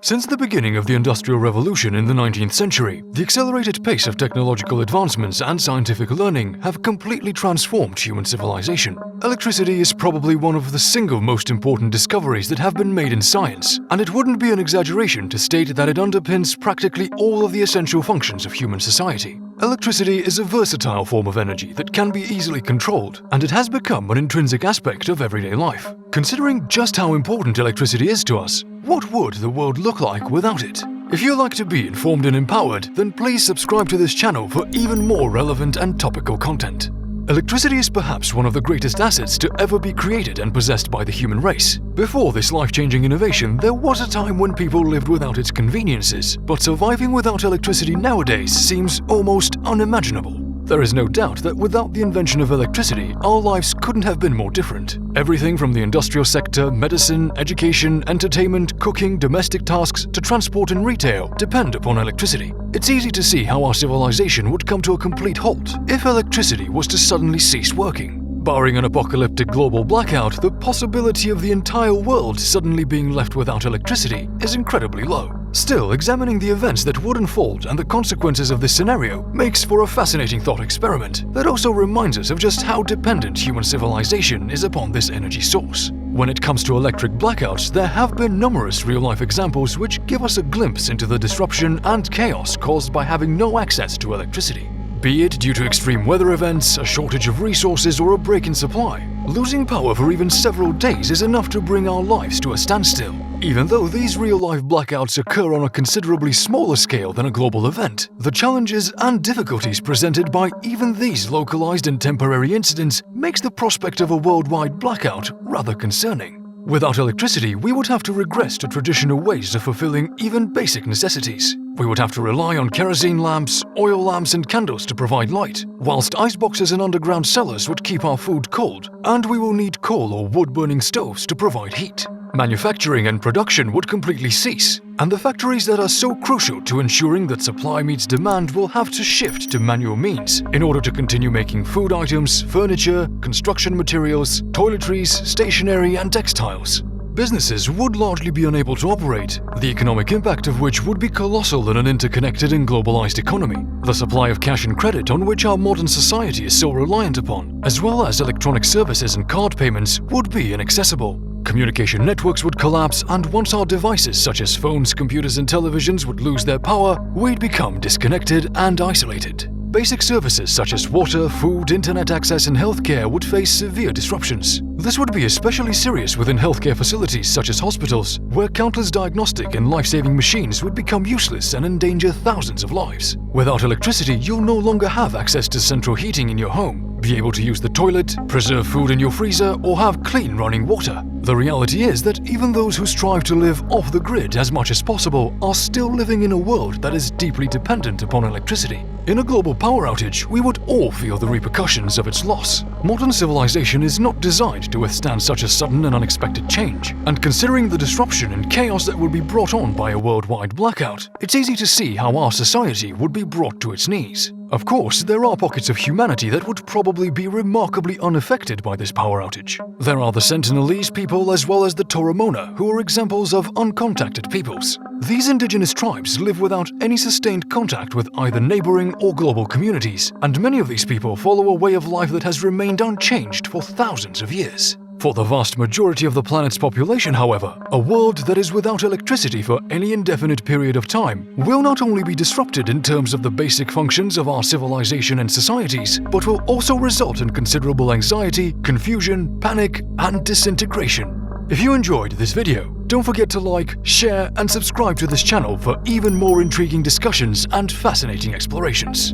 Since the beginning of the Industrial Revolution in the 19th century, the accelerated pace of technological advancements and scientific learning have completely transformed human civilization. Electricity is probably one of the single most important discoveries that have been made in science, and it wouldn't be an exaggeration to state that it underpins practically all of the essential functions of human society. Electricity is a versatile form of energy that can be easily controlled, and it has become an intrinsic aspect of everyday life. Considering just how important electricity is to us, what would the world look like without it? If you like to be informed and empowered, then please subscribe to this channel for even more relevant and topical content. Electricity is perhaps one of the greatest assets to ever be created and possessed by the human race. Before this life-changing innovation, there was a time when people lived without its conveniences, but surviving without electricity nowadays seems almost unimaginable. There is no doubt that without the invention of electricity, our lives couldn't have been more different. Everything from the industrial sector, medicine, education, entertainment, cooking, domestic tasks, to transport and retail depend upon electricity. It's easy to see how our civilization would come to a complete halt if electricity was to suddenly cease working. Barring an apocalyptic global blackout, the possibility of the entire world suddenly being left without electricity is incredibly low. Still, examining the events that would unfold and the consequences of this scenario makes for a fascinating thought experiment that also reminds us of just how dependent human civilization is upon this energy source. When it comes to electric blackouts, there have been numerous real-life examples which give us a glimpse into the disruption and chaos caused by having no access to electricity. Be it due to extreme weather events, a shortage of resources, or a break in supply, losing power for even several days is enough to bring our lives to a standstill. Even though these real-life blackouts occur on a considerably smaller scale than a global event, the challenges and difficulties presented by even these localized and temporary incidents makes the prospect of a worldwide blackout rather concerning. Without electricity, we would have to regress to traditional ways of fulfilling even basic necessities. We would have to rely on kerosene lamps, oil lamps and candles to provide light, whilst iceboxes and underground cellars would keep our food cold, and we will need coal or wood-burning stoves to provide heat. Manufacturing and production would completely cease, and the factories that are so crucial to ensuring that supply meets demand will have to shift to manual means in order to continue making food items, furniture, construction materials, toiletries, stationery and textiles. Businesses would largely be unable to operate, the economic impact of which would be colossal in an interconnected and globalized economy. The supply of cash and credit on which our modern society is so reliant upon, as well as electronic services and card payments, would be inaccessible. Communication networks would collapse, and once our devices such as phones, computers and televisions would lose their power, we'd become disconnected and isolated. Basic services such as water, food, internet access and healthcare would face severe disruptions. This would be especially serious within healthcare facilities such as hospitals, where countless diagnostic and life-saving machines would become useless and endanger thousands of lives. Without electricity, you'll no longer have access to central heating in your home, be able to use the toilet, preserve food in your freezer, or have clean running water. The reality is that even those who strive to live off the grid as much as possible are still living in a world that is deeply dependent upon electricity. In a global power outage, we would all feel the repercussions of its loss. Modern civilization is not designed to withstand such a sudden and unexpected change, and considering the disruption and chaos that would be brought on by a worldwide blackout, it's easy to see how our society would be brought to its knees. Of course, there are pockets of humanity that would probably be remarkably unaffected by this power outage. There are the Sentinelese people as well as the Toromona, who are examples of uncontacted peoples. These indigenous tribes live without any sustained contact with either neighboring or global communities, and many of these people follow a way of life that has remained unchanged for thousands of years. For the vast majority of the planet's population, however, a world that is without electricity for any indefinite period of time will not only be disrupted in terms of the basic functions of our civilization and societies, but will also result in considerable anxiety, confusion, panic, and disintegration. If you enjoyed this video, don't forget to like, share, and subscribe to this channel for even more intriguing discussions and fascinating explorations.